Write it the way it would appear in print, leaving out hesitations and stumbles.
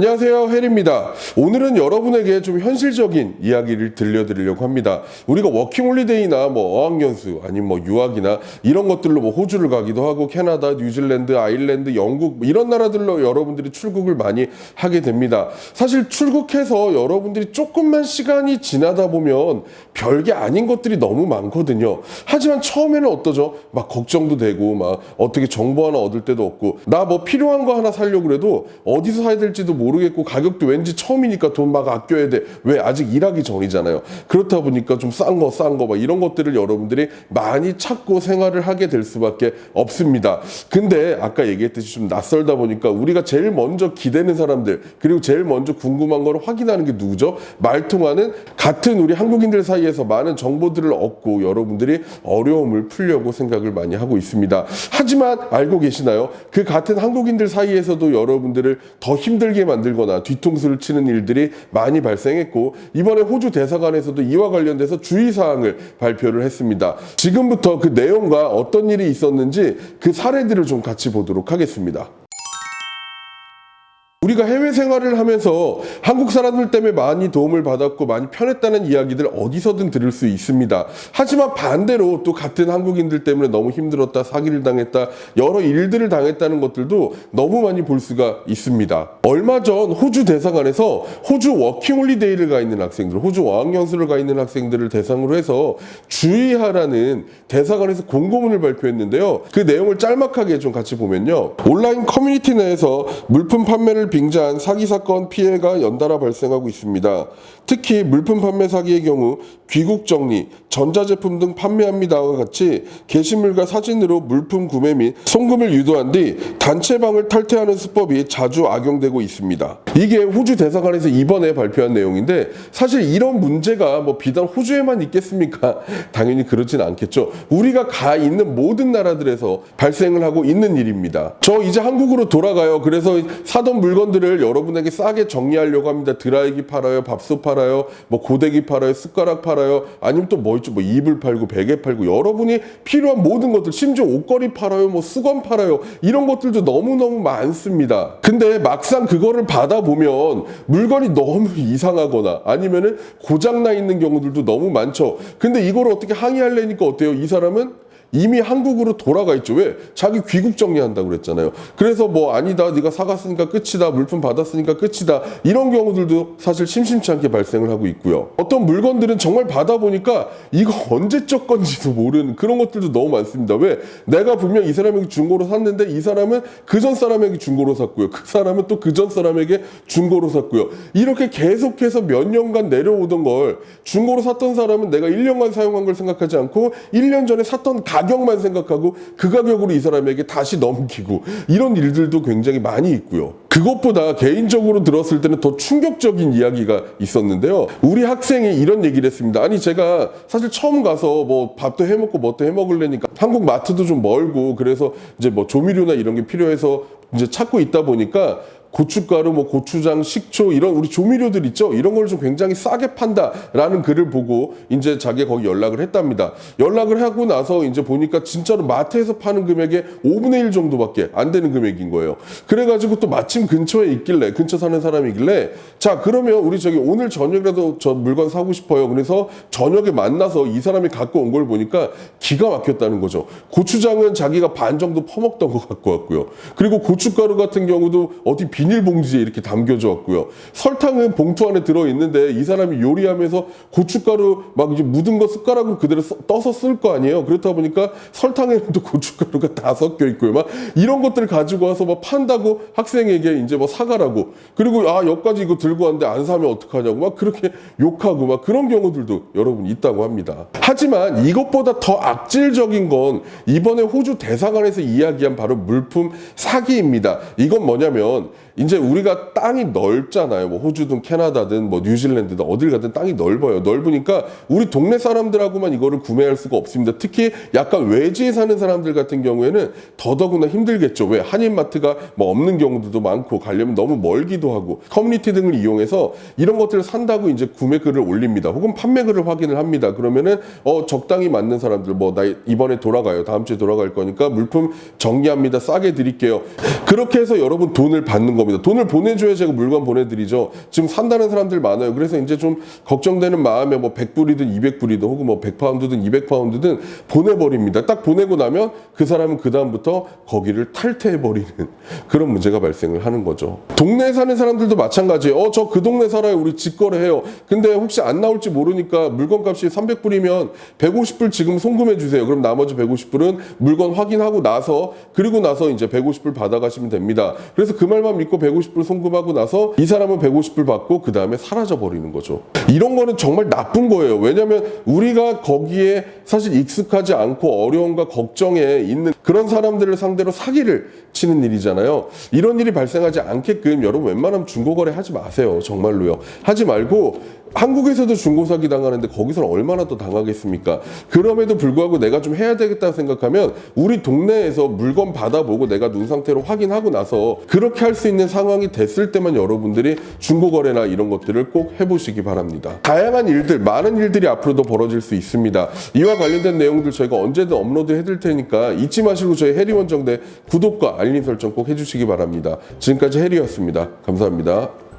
안녕하세요, 혜리입니다. 오늘은 여러분에게 좀 현실적인 이야기를 들려드리려고 합니다. 우리가 워킹홀리데이나 뭐 어학연수 아니면 뭐 유학이나 이런 것들로 뭐 호주를 가기도 하고 캐나다, 뉴질랜드, 아일랜드, 영국 뭐 이런 나라들로 여러분들이 출국을 많이 하게 됩니다. 사실 출국해서 여러분들이 조금만 시간이 지나다 보면 별게 아닌 것들이 너무 많거든요. 하지만 처음에는 어떠죠? 막 걱정도 되고 막 어떻게 정보 하나 얻을 때도 없고 나 뭐 필요한 거 하나 사려고 그래도 어디서 사야 될지도 모르겠고 가격도 왠지 처음이니까 돈 막 아껴야 돼. 왜? 아직 일하기 전이잖아요. 그렇다 보니까 좀 싼 거 막 이런 것들을 여러분들이 많이 찾고 생활을 하게 될 수밖에 없습니다. 근데 아까 얘기했듯이 좀 낯설다 보니까 우리가 제일 먼저 기대는 사람들 그리고 제일 먼저 궁금한 걸 확인하는 게 누구죠? 말통하는 같은 우리 한국인들 사이에서 많은 정보들을 얻고 여러분들이 어려움을 풀려고 생각을 많이 하고 있습니다. 하지만 알고 계시나요? 그 같은 한국인들 사이에서도 여러분들을 더 힘들게 만들거나 뒤통수를 치는 일들이 많이 발생했고 이번에 호주 대사관에서도 이와 관련돼서 주의사항을 발표를 했습니다. 지금부터 그 내용과 어떤 일이 있었는지 그 사례들을 좀 같이 보도록 하겠습니다. 우리가 해외 생활을 하면서 한국 사람들 때문에 많이 도움을 받았고 많이 편했다는 이야기들 어디서든 들을 수 있습니다. 하지만 반대로 또 같은 한국인들 때문에 너무 힘들었다, 사기를 당했다, 여러 일들을 당했다는 것들도 너무 많이 볼 수가 있습니다. 얼마 전 호주 대사관에서 호주 워킹홀리데이를 가 있는 학생들, 호주 어학연수를 가 있는 학생들을 대상으로 해서 주의하라는 대사관에서 공고문을 발표했는데요. 그 내용을 짤막하게 좀 같이 보면요. 온라인 커뮤니티 내에서 물품 판매를 빙자한 사기 사건 피해가 연달아 발생하고 있습니다. 특히 물품 판매 사기의 경우 귀국 정리, 전자제품 등 판매합니다와 같이 게시물과 사진으로 물품 구매 및 송금을 유도한 뒤 단체방을 탈퇴하는 수법이 자주 악용되고 있습니다. 이게 호주 대사관에서 이번에 발표한 내용인데 사실 이런 문제가 뭐 비단 호주에만 있겠습니까? 당연히 그렇진 않겠죠. 우리가 가 있는 모든 나라들에서 발생을 하고 있는 일입니다. 저 이제 한국으로 돌아가요. 그래서 사던 물건들을 여러분에게 싸게 정리하려고 합니다. 드라이기 팔아요, 밥솥 팔아요, 뭐 고데기 팔아요, 숟가락 팔아요, 아니면 또 뭐 있죠? 뭐 이불 팔고 베개 팔고 여러분이 필요한 모든 것들, 심지어 옷걸이 팔아요, 뭐 수건 팔아요, 이런 것들도 너무너무 많습니다. 근데 막상 그거를 받아보면 물건이 너무 이상하거나 아니면은 고장나 있는 경우들도 너무 많죠. 근데 이걸 어떻게 항의하려니까 어때요? 이 사람은 이미 한국으로 돌아가 있죠. 왜? 자기 귀국 정리한다고 그랬잖아요. 그래서 뭐 아니다, 네가 사갔으니까 끝이다, 물품 받았으니까 끝이다, 이런 경우들도 사실 심심치 않게 발생을 하고 있고요. 어떤 물건들은 정말 받아보니까 이거 언제적 건지도 모르는 그런 것들도 너무 많습니다. 왜? 내가 분명 이 사람에게 중고로 샀는데 이 사람은 그 전 사람에게 중고로 샀고요, 그 사람은 또 그 전 사람에게 중고로 샀고요. 이렇게 계속해서 몇 년간 내려오던 걸 중고로 샀던 사람은 내가 1년간 사용한 걸 생각하지 않고 1년 전에 샀던 가격만 생각하고 그 가격으로 이 사람에게 다시 넘기고 이런 일들도 굉장히 많이 있고요. 그것보다 개인적으로 들었을 때는 더 충격적인 이야기가 있었는데요. 우리 학생이 이런 얘기를 했습니다. 아니 제가 사실 처음 가서 뭐 밥도 해먹고 뭣도 해먹으려니까 한국 마트도 좀 멀고 그래서 이제 뭐 조미료나 이런 게 필요해서 이제 찾고 있다 보니까 고춧가루, 뭐 고추장, 식초 이런 우리 조미료들 있죠. 이런 걸 좀 굉장히 싸게 판다라는 글을 보고 이제 자기가 거기 연락을 했답니다. 연락을 하고 나서 이제 보니까 진짜로 마트에서 파는 금액의 5분의 1 정도밖에 안 되는 금액인 거예요. 그래가지고 또 마침 근처에 있길래 근처 사는 사람이길래 자 그러면 우리 저기 오늘 저녁이라도 저 물건 사고 싶어요. 그래서 저녁에 만나서 이 사람이 갖고 온 걸 보니까 기가 막혔다는 거죠. 고추장은 자기가 반 정도 퍼먹던 거 갖고 왔고요. 그리고 고춧가루 같은 경우도 어디 비닐봉지에 이렇게 담겨져 왔고요. 설탕은 봉투 안에 들어있는데 이 사람이 요리하면서 고춧가루 막 이제 묻은 거 숟가락으로 그대로 떠서 쓸 거 아니에요. 그렇다 보니까 설탕에는 또 고춧가루가 다 섞여 있고요. 막 이런 것들을 가지고 와서 막 판다고 학생에게 이제 뭐 사가라고. 그리고 아 여기까지 이거 들고 왔는데 안 사면 어떡하냐고 막 그렇게 욕하고 막 그런 경우들도 여러분 있다고 합니다. 하지만 이것보다 더 악질적인 건 이번에 호주 대사관에서 이야기한 바로 물품 사기입니다. 이건 뭐냐면 이제 우리가 땅이 넓잖아요. 뭐 호주든 캐나다든 뭐 뉴질랜드든 어딜 가든 땅이 넓어요. 넓으니까 우리 동네 사람들하고만 이거를 구매할 수가 없습니다. 특히 약간 외지에 사는 사람들 같은 경우에는 더더구나 힘들겠죠. 왜? 한인마트가 뭐 없는 경우들도 많고 가려면 너무 멀기도 하고 커뮤니티 등을 이용해서 이런 것들을 산다고 이제 구매글을 올립니다. 혹은 판매글을 확인을 합니다. 그러면은 적당히 맞는 사람들 뭐 나 이번에 돌아가요. 다음 주에 돌아갈 거니까 물품 정리합니다. 싸게 드릴게요. 그렇게 해서 여러분 돈을 받는 겁니다. 겁니다. 돈을 보내줘야 제가 물건 보내드리죠. 지금 산다는 사람들 많아요. 그래서 이제 좀 걱정되는 마음에 뭐 100불이든 200불이든 혹은 뭐 100파운드든 200파운드든 보내버립니다. 딱 보내고 나면 그 사람은 그다음부터 거기를 탈퇴해버리는 그런 문제가 발생을 하는 거죠. 동네에 사는 사람들도 마찬가지예요. 저 그 동네 살아요. 우리 직거래해요. 근데 혹시 안 나올지 모르니까 물건값이 300불이면 150불 지금 송금해 주세요. 그럼 나머지 150불은 물건 확인하고 나서 그리고 나서 이제 150불 받아가시면 됩니다. 그래서 그 말만 믿고 150불 송금하고 나서 이 사람은 150불 받고 그 다음에 사라져 버리는 거죠. 이런 거는 정말 나쁜 거예요. 왜냐하면 우리가 거기에 사실 익숙하지 않고 어려움과 걱정에 있는 그런 사람들을 상대로 사기를 치는 일이잖아요. 이런 일이 발생하지 않게끔 여러분 웬만하면 중고거래 하지 마세요. 정말로요. 하지 말고 한국에서도 중고사기 당하는데 거기서는 얼마나 더 당하겠습니까? 그럼에도 불구하고 내가 좀 해야 되겠다 생각하면 우리 동네에서 물건 받아보고 내가 눈 상태로 확인하고 나서 그렇게 할 수 있는 상황이 됐을 때만 여러분들이 중고거래나 이런 것들을 꼭 해보시기 바랍니다. 다양한 일들, 많은 일들이 앞으로도 벌어질 수 있습니다. 이와 관련된 내용들 저희가 언제든 업로드 해드릴 테니까 잊지 마시고 저희 해리원정대 구독과 알림 설정 꼭 해주시기 바랍니다. 지금까지 해리였습니다. 감사합니다.